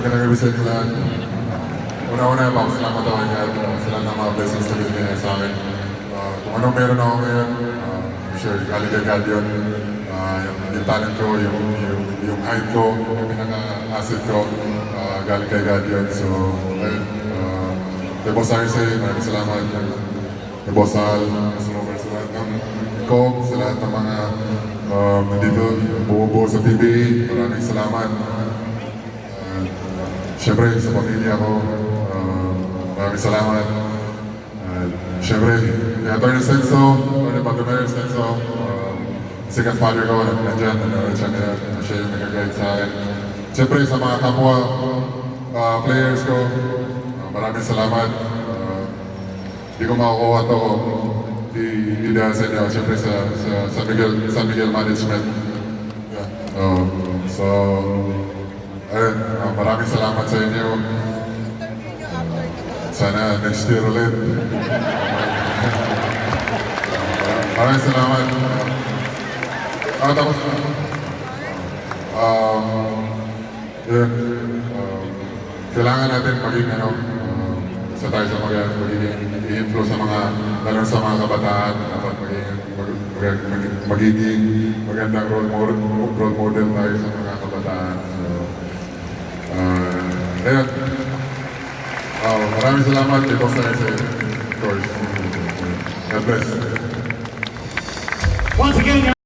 Magandang gabi sa inyo lahat. Una-una, papasalamat ako kay God sa lahat ng mga blessings na binigay niya sa akin. Kung anong meron ako ngayon, sure, galing kay God yun. Yung talent ko, yung height ko, yung pinaka-asset ko, galing kay God yun. So, ayun. Kay Boss Arce, maraming salamat. Kay Boss Al, sa Robert, sa lahat ng Cobb, sa lahat ng mga nandito, buo-buo sa PBA, maraming salamat. Siyempre, sa pamilya ko, maraming salamat. Siyempre, kay Atty. Stenso, Atty. Pagdamero Stenso, second father ko, nandiyan, siya yung nag-guide sa akin. Siyempre, sa mga kapwa players ko, maraming salamat. Di ko makukuha ito kung di dahil sa inyo. Siyempre, sa Miguel Management. Yeah. So, ayun, maraming salamat sa inyo. Sana next year ulit. Maraming salamat. Tapos, yun, kailangan natin maging isa tayo sa magiging i-influence sa mga, lalo sa mga kabataan, dapat magiging magandang role model tayo sa mga kabataan. Ayun. Maraming salamat kay Boss Arce, of course. God bless. Once again,